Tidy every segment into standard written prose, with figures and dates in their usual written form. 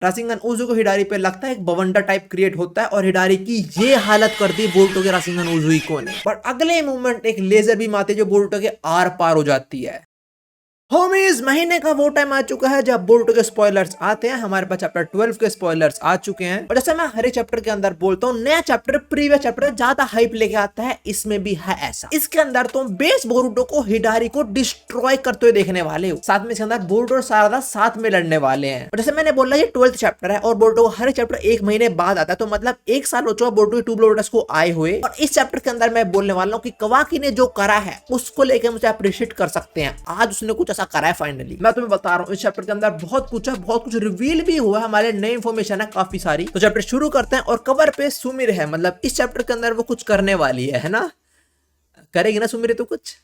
राशिंगन उजू को हिडारी पे लगता है, एक बवंडर टाइप क्रिएट होता है और हिडारी की ये हालत कर दी बोरुतो के राशिंगन उजुइको ने। पर अगले मोमेंट एक लेजर बीम आती है जो बोरुतो के आर पार हो जाती है। होमीज, महीने का वो टाइम आ चुका है जब बोरुतो के स्पॉयलर्स आते हैं। हमारे पास चैप्टर 12 के स्पॉयलर्स आ चुके हैं और जैसे मैं हर एक चैप्टर के अंदर बोलता हूँ, नया चैप्टर प्रीवियस चैप्टर ज्यादा हाइप लेके आता है, इसमें भी है ऐसा। इसके अंदर तुम बेस बोरुतो को हिडारी को डिस्ट्रॉय करते हुए देखने वाले हो। साथ में इसके अंदर बोरुतो और सारदा साथ में लड़ने वाले हैं। और जैसे मैंने बोला ये 12th चैप्टर है और बोरुतो को हर चैप्टर एक महीने बाद आता है, तो मतलब एक साल हो चुका बोरुतो के ट्यूब लोटस को आए हुए। और इस चैप्टर के अंदर मैं बोलने वाला हूँ कि कवाकी ने जो करा है उसको लेकर मुझे अप्रिशिएट कर सकते हैं। आज उसने कुछ ऐसा करा है फाइनली। मैं तुम्हें बता रहा हूँ इस चैप्टर के अंदर बहुत कुछ है, बहुत कुछ रिवील भी हुआ है, हमारे नई इंफॉर्मेशन है काफी सारी। तो चैप्टर शुरू करते हैं और कवर पे सुमिर है, मतलब इस चैप्टर के अंदर वो कुछ करने वाली है ना? करेगी ना सुमिर? तो कुछ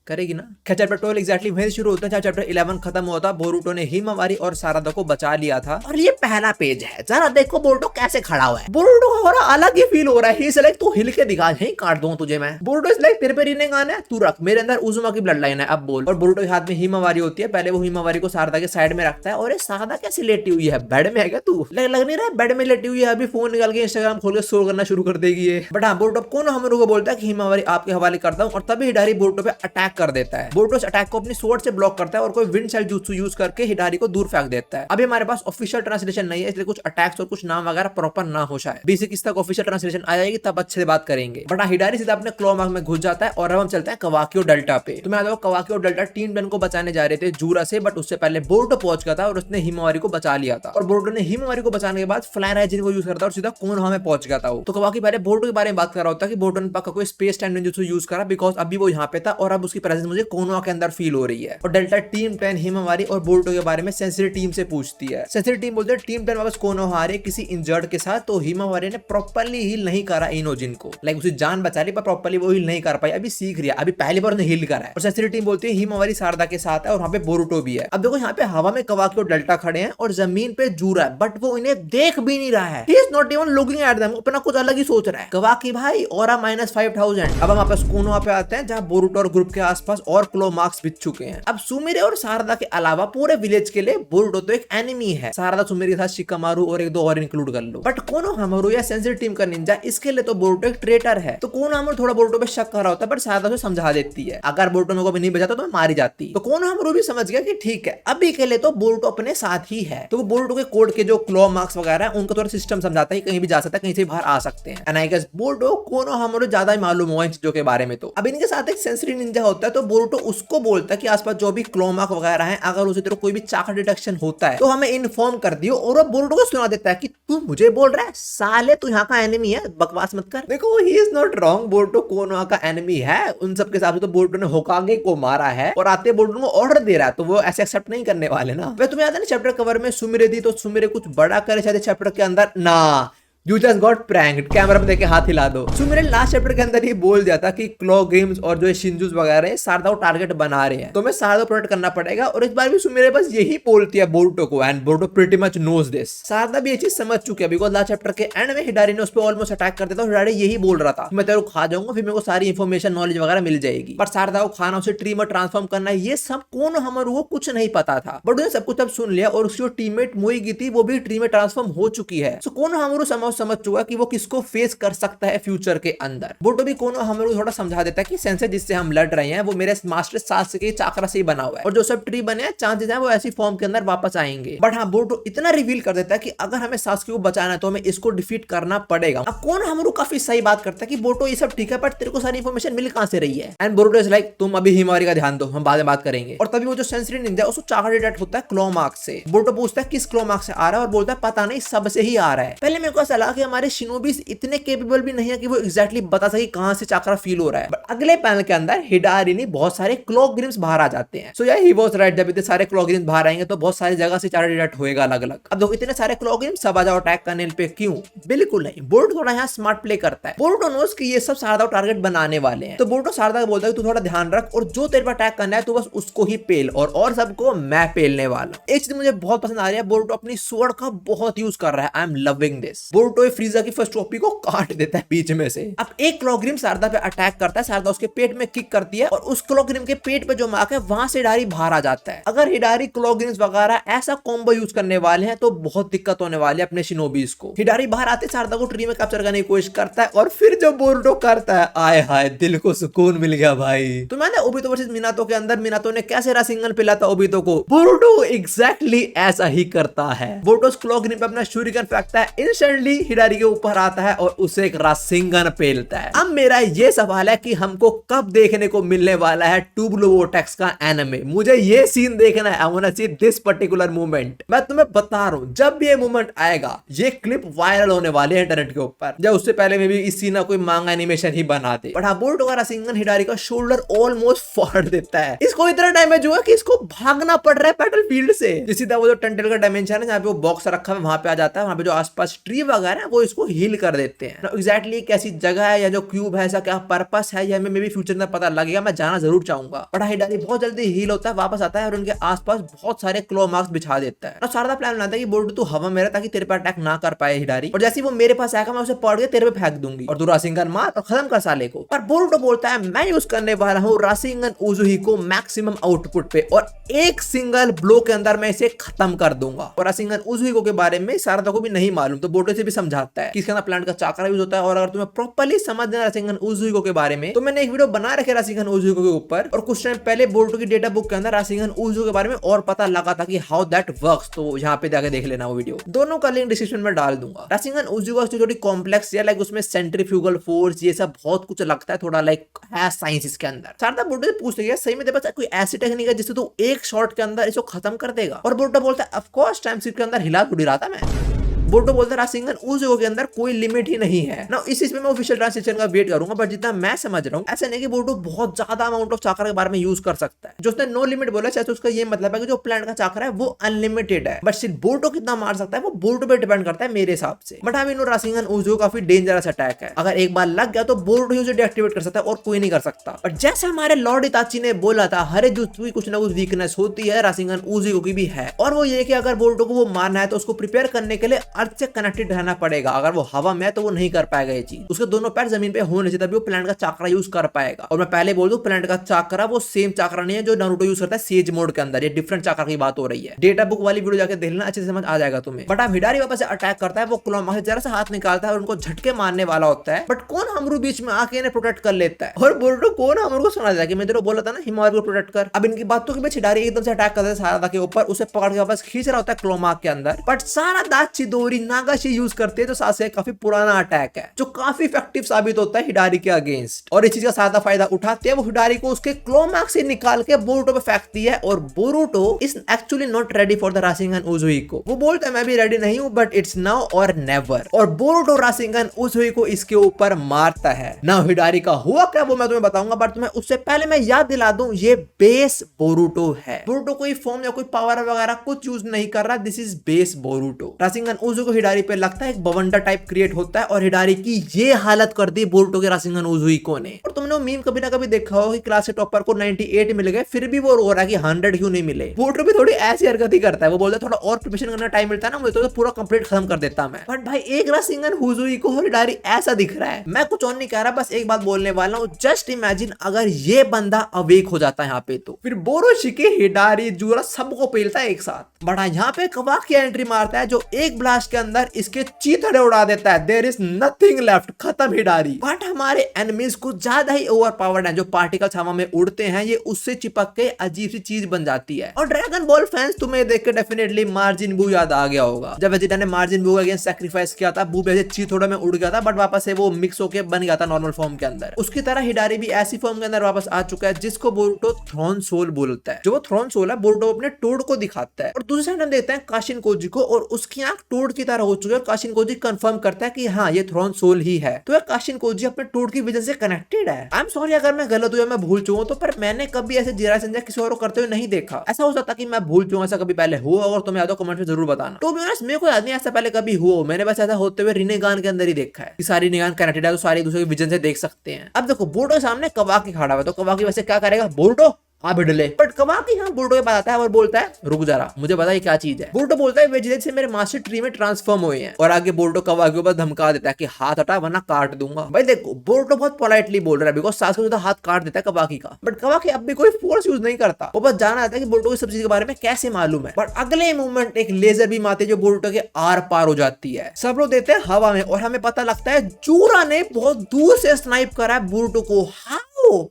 करेगी ना? चैप्टर 12 एग्जैक्टली वहीं से शुरू होता है जहाँ चैप्टर 11 खत्म हुआ था। बोरुतो ने हिमावारी और सारदा को बचा लिया था और ये पहला पेज है। जरा देखो बोरुतो कैसे खड़ा हुआ है। बोरुतो को थोड़ा अलग ही फील हो रहा है। लाइक तू हिल के दिखा, यहीं काट दूं तुझे मैं। बोरुतो इज लाइक तेरे पे रीनेंग आना है, तू रख, मेरे अंदर उजुमा की ब्लड लाइन है, अब बोल। और बोरुतो के हाथ में हिमावारी होती है। पहले वो हिमावारी को सारदा के साइड में रखता है और सारदा कैसे लेटी हुई है? बेड में है क्या तू? लग नहीं रहा है बेड में लेटी हुई है। अभी फोन निकाल के इंस्टाग्राम खोल के शो करना शुरू कर देगी ये। बट हाँ, बोरुतो कोनोहामारू को बोलता है कि हिमावारी आपके हवाले करता हूँ और तभी हिडारी बोरुतो पे अटैक कर देता है। बोरुतो इस अटैक को अपनी स्वॉर्ड से ब्लॉक करता है और कोई विंड सेल jutsu यूज करके हिडारी को दूर फेंक देता है। अभी हमारे पास ऑफिशियल ट्रांसलेशन नहीं है, इसलिए कुछ अटैक्स और कुछ नाम वगैरह प्रॉपर ना हो शायद। बेसिक इस तक ऑफिशियल ट्रांसलेशन आ जाएगी तब अच्छे से बात करेंगे। बट हिडारी सीधा अपने क्लॉ मार्क में घुस जाता है और अब हम चलते हैं कवाकी डेल्टा पे। तो मैं कवाकी डेल्टा टीम डन को बचाने जा रहे थे जूरा से, बट उससे पहले बोरुतो पहुंच गया था और उसने हिमावारी को बचा लिया था। और बोरुतो ने हिमावारी को बचाने के बाद फ्लाई राइजिन को यूज करता और सीधा कोनोहा में पहुंच गया था। तो कवाकी पहले बोरुतो के बारे में बात कर रहा होता कि बोरुतो ने पक्का कोई स्पेस टाइम jutsu यूज करा, बिकॉज अभी वो यहाँ पे था और अब उसकी प्रेजेंस मुझे कोनोहा के अंदर फील हो रही है। और डेल्टा टीम 10 हिमावारी और बोरुतो के बारे में सेंसिटिव टीम से पूछती है। सेंसिटिव टीम बोलते हैं टीम 10 वापस कोनोहा आ रही किसी इंजर्ड के साथ। तो हिमावारी ने प्रॉपर्ली हील नहीं करा इनोजिन को, लाइक उसे जान बचा ली पर प्रॉपर्ली वो हील नहीं कर पाई, अभी सीख रही है, अभी पहली बार उसने हील करा है। और सेंसिटिव टीम बोलती है हिमावारी सारदा के साथ है और वहां पे बोरुतो भी है। अब देखो यहाँ पे हवा में कवाकी और डेल्टा खड़े हैं और जमीन पे जूरा है, बट वो इन्हें देख भी नहीं रहा है। He is not even looking at them, अपना कुछ अलग ही सोच रहा है। कवाकी भाई ऑरा -5000। अब हम वापस कोनोहा पे आते हैं जहाँ बोरुतो और ग्रुप के आसपास और क्लो मार्क्स बिछ चुके हैं। अब सुमिरे और सारदा के अलावा पूरे विलेज के लिए बोरुतो तो एक एनिमी है। सारदा सुमिरे के साथ शिकामारू और एक दो और इंक्लूड कर लो। बट कोनोहामारू या सेंसिटिव टीम का निंजा इसके लिए तो बोरुतो एक ट्रेटर है। तो कोनोहामारू थोड़ा बोरुतो पे शक कर रहा होता है, बट सारदा उसे समझा देती है अगर बोरुतो मेरे को भी नहीं बचाता तो मैं मारी जाती। तो कोनोहामारू भी समझ गया कि ठीक है अभी के लिए तो बोरुतो अपने साथ ही है। तो वो बोरुतो के कोड के जो क्लॉ मार्क्स वगैरह है उनको थोड़ा सिस्टम समझाता है, कहीं भी जा सकता है, कहीं से बाहर आ सकते हैं। And I guess Boruto Konohamaru ज्यादा ही मालूम हुआ इन चीजों के बारे में। तो अब इनके साथ एक सेंसिटिव निंजा होता है, तो बोरुतो उसको बोलता है कि आसपास जो भी क्लॉ मार्क वगैरह है अगर उसे तेरे कोई भी चाकर डिटेक्शन होता है तो हमें इन्फॉर्म कर दियो। और वो बोरुतो को सुना देता है कि तू मुझे बोल रहा है साले तू यहाँ का एनिमी है, बकवास मत कर। देखो he is not wrong, Boruto Konoha का एनिमी है। उन सब के हिसाब से तो बोरुतो ने होकागे को मारा है और आते बोरुतो को ऑर्डर दे रहा है, तो वो ऐसे एक्सेप्ट नहीं करने वाले ना। वे तुम्हें याद है ना चैप्टर कवर में सुमिरे थी, तो सुमिरे कुछ बड़ा करे शायद चैप्टर के अंदर ना। You just got pranked। Camera में देखे हाथ हिला दो। सुमिरे लास्ट चैप्टर के अंदर ही बोल दिया था कि क्लॉ गेम्स और जो शिंजूस वगैरह है सारदा को टारगेट बना रहे हैं, तो हमें सारदा को प्रोटेक्ट करना पड़ेगा। और इस बार भी सुमिरे बस यही बोलती है बोरुतो को, and Boruto pretty much knows this. Sarada भी ये चीज समझ चुकी है, बिकॉज लास्ट चैप्टर के एंड में हिडारी ने उस पर ऑलमोस्ट अटैक कर दिया था। हिडारी यही बोल रहा था मैं तेरे को खा जाऊंगा, फिर मेरे को सारी इंफॉर्मेशन नॉलेज वगैरह मिल जाएगी। पर सारदा को खाना, उसे ट्री में ट्रांसफॉर्म करना, ये सब कोनोहामारू को कुछ नहीं पता था। बट उसने सब कुछ अब सुन लिया और उसकी जो टीममेट मोईगी थी वो भी ट्री में ट्रांसफॉर्म हो चुकी है। सो कोनोहामारू समझ चुका कि वो किसको फेस कर सकता है फ्यूचर के अंदर। बोरुतो भी कोनोहामारू थोड़ा समझा देता है कि सेंसे जिससे हम लड़ रहे हैं वो मेरे मास्टर सास के चाकरा से ही बना हुआ है और जो सब ट्री बने हैं चांसेस है वो ऐसी फॉर्म के अंदर वापस आएंगे। बट हाँ, बोरुतो इतना रिवील कर देता है कि अगर हमें सासुके को बचाना है तो हमें इसको डिफीट करना पड़ेगा। अब कोनोहामारू काफी सही बात करता है कि बोरुतो ये सब ठीक है, पर तेरे को सारी इंफॉर्मेशन मिल कहां से रही है? एंड बोरुतो इज लाइक तुम अभी हिमावारी का ध्यान दो, हम बाद में बात करेंगे। और तभी वो जो सेंसिटिव निंजा उसको चाकरा डिटेक्ट होता है क्लॉ मार्क से। बोरुतो पूछता है किस क्लॉ मार्क से आ रहा है और बोलता है पता नहीं, सबसे ही आ रहा है। पहले मेरे को ऐसा लगा कि हमारे शिनोबीज इतने केपेबल भी नहीं है कि वो एग्जैक्टली बता सके कहां से चाकरा फील हो रहा है। बट अगले पैनल के अंदर हिडारी ने बहुत सारे क्लॉक ग्रिम्स बाहर आ जाते हैं। सो या ही वाज राइट, जब इतने सारे क्लॉक ग्रिम्स बाहर आएंगे तो बहुत सारी जगह से चाकरा डिटेक्ट होएगा अलग अलग। अब देखो इतने सारे क्लॉक ग्रिम्स सब आ जाओ अटैक करने पे, क्यों? बिल्कुल नहीं, बोरुतो थोड़ा यहाँ स्मार्ट प्ले करता है। बोरुतो नोस कि ये सब सारदा को टारगेट बनाने वाले हैं, तो बोरुतो सारदा को बोलता है तू थोड़ा ध्यान रख और जो तेरे पर अटैक करना है तू बस उसको ही पेल और सबको मैं पेलने वाला हूं। एक चीज मुझे बहुत पसंद आ रही है, बोरुतो अपनी स्वॉर्ड का बहुत यूज कर रहा है। I am loving this. Boruto Boruto Freeza की फर्स्ट कॉपी को काट देता है बीच में से। अब एक क्लॉकग्रिम शारदा पे अटैक करता है, शारदा उसके पेट में किक करती है और उस क्लॉकग्रिम के पेट पे जो मार्क है वहां से हिडारी बाहर आ जाता है। अगर हिडारी क्लॉकग्रिम्स वगैरह ऐसा कॉम्बो यूज करने वाले हैं तो बहुत दिक्कत होने वाली है अपने शिनोबीज को। हिडारी बाहर आते शारदा को ट्री में कैप्चर करने की कोशिश करता है और फिर जो बोरुटो करता है, आय हाय दिल को सुकून मिल गया भाई। तो मैंने ओबितो वर्सेस मिनातो के अंदर मिनातो ने कैसे रासिंगन पिला था ओबितो को, बोरुटो एग्जैक्टली ऐसा ही करता है। बोरुटो क्लॉकग्रिम पे अपना शूरिकन फेंकता है, इंस्टेंटली हिडारी के ऊपर आता है और उसे एक रासिंगन पेलता है। अब मेरा ये सवाल है कि हमको कब देखने को मिलने वाला है टूबलो वोर्टेक्स का एनिमे। मुझे ये सीन देखना है, I want to see this particular moment. मैं तुम्हें बता रहा हूं जब ये मोमेंट आएगा ये क्लिप वायरल होने वाली है इंटरनेट के ऊपर। जब उससे पहले में भी इस सीन का कोई मांगा एनिमेशन ही बना दे। बट हाँ, बोरुटो का रासिंगन हिडारी का शोल्डर ऑलमोस्ट फाड़ देता है। इसको इतना डैमेज हुआ कि इसको भागना पड़ रहा है बैटल फील्ड से। सीधा वो जो टेंटल का डायमेंशन है जहाँ पे वो बॉक्स रखा है वहां पे आ जाता है। वहां पे जो आसपास ट्री वगैरह है वो इसको हील कर देते हैं। एग्जैक्टली कैसी जगह है या जो क्यूब है, ऐसा क्या पर्पस है, या हमें भी फ्यूचर में पता लगेगा। मैं जाना जरूर चाहूंगा। बट हिडारी बहुत जल्दी हील होता है, वापस आता है और उनके आसपास बहुत सारे क्लो मार्क्स बिछा देता है। शारदा प्लान बनाता है कि बोरुटो तू हवा में रह ताकि तेरे पे अटैक ना कर पाए हिडारी, और जैसे वो मेरे पास आएगा मैं उसे पकड़ के तेरे पे फेंक दूंगी और तू रासिंगन मार और खत्म कर साले को। पर बोरुटो बोलता है मैं यूज करने वाला हूँ रासिंगन उजुही को मैक्सिमम आउटपुट पे और एक सिंगल ब्लो के अंदर मैं इसे खत्म कर दूंगा। और रासिंगन उजुही के बारे में शारदा को भी नहीं मालूम, तो बोरुटो से भी समझाता है कि इसके अंदर प्लांट का चाकरा यूज होता है। और अगर तुम्हें प्रॉपर्ली समझना है रासिंगन उजुही के बारे में तो मैंने एक वीडियो बना रखे रासिंगन उजुही के ऊपर, और कुछ टाइम पहले बोरुटो की डेटा बुक के अंदर रासिंगन उजुही के बारे में और पता लगा था कि हाउ दैट वर्क्स। तो यहाँ पे जाके देख लेना वो वीडियो, दोनों का लिंक डिस्क्रिप्शन में डाल दूंगा। रासिंगन उजुही का थोड़ी कॉम्प्लेक्स है, लाइक उसमें सेंट्रीफ्यूगल फोर्स ये सब बहुत कुछ लगता है, थोड़ा लाइक है साइंस इसके अंदर। शारदा बोरुटो से पूछती है सही में तेरे पास कोई ऐसी टेक्निक है जिससे तू एक शॉट के अंदर इसको खत्म कर देगा? और बोरुटो बोलता है ऑफ कोर्स, टाइम स्लिप के अंदर हिला थोड़ी रहा था मैं। बोरुटो बोलता है रासिंगन उजुही के अंदर कोई लिमिट ही नहीं है ना। इस चीज में मैं ऑफिशियल ट्रांसलेशन का वेट करूंगा, बट जितना मैं समझ रहा हूँ ऐसा नहीं कि बोरुटो बहुत ज्यादा अमाउंट ऑफ चाकरा के बारे में यूज कर सकता है। जो उसने नो लिमिट बोला है तो उसका ये मतलब है कि जो प्लांट का चाकरा है वो अनलिमिटेड है, बट सिर्फ बोरुटो कितना मार सकता है वो बोरुटो पे डिपेंड करता है मेरे हिसाब से। बट हाँ, रासिंगन उजुही काफी डेंजरस अटैक है, अगर एक बार लग गया तो बोरुटो उसे डीएक्टिवेट कर सकता है और कोई नहीं कर सकता। बट जैसे हमारे लॉर्ड इताची ने बोला था, हर एक जुत्सु की कुछ ना कुछ वीकनेस होती है, रासिंगन उजुही की भी है। और वो ये कि अगर बोरुटो को वो मारना है तो उसको प्रिपेयर करने के लिए अर्थ से कनेक्टेड रहना पड़ेगा। अगर वो हवा में है तो वो नहीं कर पाएगा ये चीज, उसके दोनों पैर जमीन पे होने चाहिए तभी वो प्लांट का चाकरा यूज कर पाएगा। और मैं पहले बोल दूं प्लांट का चाकरा वो सेम चाकरा नहीं है जो नारुतो यूज करता है सेज मोड के अंदर, ये डिफरेंट चाकरा की बात हो रही है। डेटा बुक वाली वीडियो जाके देख लेना, अच्छे से समझ आ जाएगा तुम्हें। बट अब हिडारी वापस से अटैक करता है, वो क्लोमा से जरा सा हाथ निकालता है और उनको झटके मारने वाला होता है, बट कौन हमरू बीच में आके इन्हें प्रोटेक्ट कर लेता है। और बोरुटो कौन हमरू को सुना जाए कि मैं तेरे को बोला था ना हिमालय को प्रोटेक्ट कर। अब इनकी बातों के बीच हिडारी एकदम से अटैक करता है शारदा के ऊपर, उसे पकड़ के वापस खींच रहा होता है क्लोमा के अंदर। बट शारदा चिदोरी नागाशी यूज करते हैं जो सासे काफी पुराना अटैक है जो काफी इफेक्टिव साबित होता है हिडारी के अगेंस्ट। और इस चीज का सादा फायदा उठाते हैं वो हिडारी को उसके क्लोमैक्स से निकाल के बोरुटो पे फेंकती है। और Boruto is actually not ready for the rasengan उजुही को। वो बोलता है मैं भी रेडी नहीं हूं, but it's now or never. और बोरुटो रासिंगन उजुही को इसके ऊपर मारता है ना। हिडारी का हुआ क्या वो मैं तुम्हें बताऊंगा, बट तुम्हें उससे पहले मैं याद दिला दूं ये बेस बोरुटो है। बोरुटो कोई फॉर्म या कोई पावर वगैरह कुछ यूज नहीं कर रहा, this is base Boruto. Rasengan उजुही को हिडारी पे लगता है एक बवंडर टाइप क्रिएट होता है और हिडारी की ये हालत कर दी बोरुटो के रासिंगन उजुही को ने। और तुमने वो मीम कभी ना कभी देखा हो कि क्लास के टॉपर को 98 मिल गए फिर भी वो रो रहा है कि 100 क्यों नहीं मिले। बोरुटो भी थोड़ी ऐसी हरकत ही करता है, वो बोलता है थोड़ा और प्रिपरेशन करना टाइम मिलता है ना मुझे तो पूरा कंप्लीट खत्म कर देता मैं। बट भाई एक रासिंगन उजुही को हिडारी ऐसा दिख रहा है। मैं कुछ और नहीं कह रहा, बस एक बात बोलने वाला हूँ, जस्ट इमेजिन अगर ये बंदा अवेक हो जाता है यहाँ पे तो फिर बोरोशिके हिडारी जूरा सबको पेलता है एक साथ। बट यहाँ पे कवाकी एंट्री मारता है जो एक ब्लास्ट के अंदर इसके चीथड़े उड़ा देता है। देयर इज नथिंग लेफ्ट, खत्म हिडारी। बट हमारे एनिमीज कुछ ज्यादा ही ओवर पावर्ड है। जो पार्टिकल्स हवा में उड़ते हैं ये उससे चिपक के अजीब सी चीज बन जाती है। और ड्रैगन बॉल फैंस तुम्हें देख के डेफिनेटली मार्जिन बू याद आ गया होगा। जब वेजिटा ने मार्जिन बू अगेंस्ट सैक्रिफाइस किया था, बू वैसे चीथड़े में उड़ गया था बट वापस से वो मिक्स होके बन गया था नॉर्मल फॉर्म के अंदर। उसकी तरह हिडारी भी ऐसी फॉर्म के अंदर वापस आ चुका है जिसको बोरुटो थ्रोन सोल बोलता है। जो वो थ्रोन सोल है बोरुटो अपने टोड को दिखाता है। और दूसरी साइड हम देखते हैं काशिन कोजी को और उसकी आंख टोड की तरह हो चुकी है। काशिन कोजी कंफर्म करता है कि हाँ ये थ्रोन सोल ही है। तो काशिन कोजी अपने टोड की वजह से कनेक्टेड है। आई एम सॉरी अगर मैं गलत हुआ, मैं भूल चुका हूं, तो पर मैंने कभी ऐसे जीरा संजय किसी और को करते हुए नहीं देखा। ऐसा हो सकता कि मैं भूल चुका, ऐसा कभी पहले हुआ और तुम्हें याद हो कमेंट में जरूर बताना। तो मेरे को याद नहीं ऐसा पहले कभी हुआ, मैंने बस ऐसा होते हुए रिनेगान के अंदर ही देखा है कि सारी निगान कनेक्टेड है तो सारी दूसरे विजन से देख सकते हैं। अब देखो बोरुटो के सामने कवाकी खड़ा हुआ है तो कवाकी वैसे क्या करेगा, बोरुटो हाँ भिडले। बट कवाकी हाँ बोल्टो के पास आता है और बोलता है रुक जरा, मुझे पता है क्या चीज है। बोल्टो बोलता है वेजिटेबल से मेरे मास्टर ट्री में ट्रांसफॉर्म हुए हैं। और आगे बोल्टो कवाकी के ऊपर धमका देता है कि हाथ हटा वरना काट दूंगा। भाई देखो बोल्टो बहुत पोलाइटली बोल रहा है बिकॉज सास को हाथ काट देता है कवाकी का। बट कवाकी अब भी कोई फोर्स यूज नहीं करता, वो बस जाना आता है कि बोल्टो को सब चीज के बारे में कैसे मालूम है। बट अगले मोमेंट एक लेजर बीम आती है जो बोल्टो के आर पार हो जाती है। सब लोग देते हैं हवा में और हमें पता लगता है जूरा ने बहुत दूर से स्नाइप करा है बोल्टो को।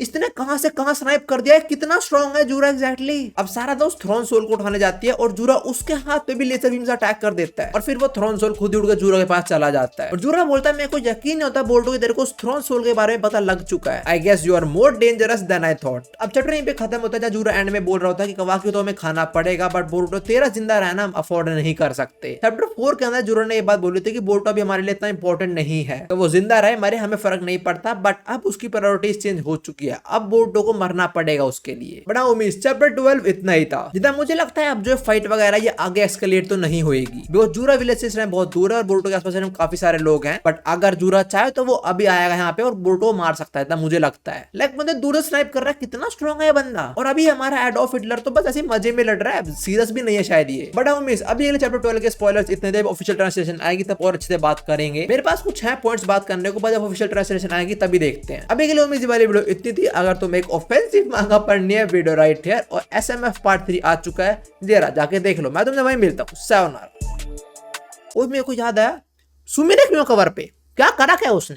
इसने कहां से कहां स्नाइप कर दिया है, कितना स्ट्रॉन्ग है जूरा एग्जैक्टली। अब सारा दोस्त थ्रोन सोल को उठाने जाती है और जूरा उसके हाथ पे भी लेजर बीम से अटैक कर देता है और फिर वो थ्रोन सोल खुद ही उड़कर जूरा के पास चला जाता है। और जूरा बोलता है मेरे को यकीन नहीं होता बोल्टो कि तेरे को थ्रोन सोल के बारे में पता लग चुका है। I guess you are more dangerous than I thought. अब चैप्टर यहीं पे खत्म होता है। जूरा एंड में बोल रहा होता है कि कवाकी तो हमें खाना पड़ेगा बट बोल्टो तेरा जिंदा रहना हम अफोर्ड नहीं कर सकते। चैप्टर 4 के अंदर जूरा ने ये बात बोली थी कि बोल्टो अभी हमारे लिए इतना इंपॉर्टेंट नहीं है, तो वो जिंदा रहे मरे हमें फर्क नहीं पड़ता। बट अब उसकी प्रायोरिटीज चेंज हो चुकी है, अब बोल्टो को मरना पड़ेगा उसके लिए। बड़ा उम्मीद चैप्टर 12 इतना ही था। जितना मुझे लगता है अब जो फाइट वगैरह ये आगे एस्केलेट तो नहीं होएगी बिकॉज जूरा विलेज से बहुत दूर है और बोल्टो के आसपास काफी सारे लोग हैं। बट अगर जूरा चाहे तो वो अभी आएगा यहाँ पे और बोल्टो मार सकता है, इतना मुझे लगता है। लाइक मुझे दूर से स्नाइप कर रहा है, कितना स्ट्रॉन्ग है बंदा। और अभी हमारा एडोल्फ हिटलर तो बस ऐसे मजे में लड़ रहा है, सीरियस भी नहीं है शायद ये। बड़ा उम्मीद अभी अगले चैप्टर 12 के स्पॉयलर्स इतने देर ऑफिशियल ट्रांसलेशन आएगी तब और अच्छे से बात करेंगे। मेरे पास कुछ है पॉइंट्स बात करने को, जब ऑफिशियल ट्रांसलेशन आएगी तभी देखते हैं। अभी के लिए उम्मीद वाली वीडियो इतनी थी। अगर तुम एक ऑफेंसिव मांगा पढ़नी है वीडियो राइट हियर और SMF पार्ट 3 आ चुका है, जरा जाके देख लो। मैं तुमसे वहीं मिलता हूँ। सायोनारा। और मेरे को याद आया सुमी ने क्यों कवर पे क्या करा क्या उसने।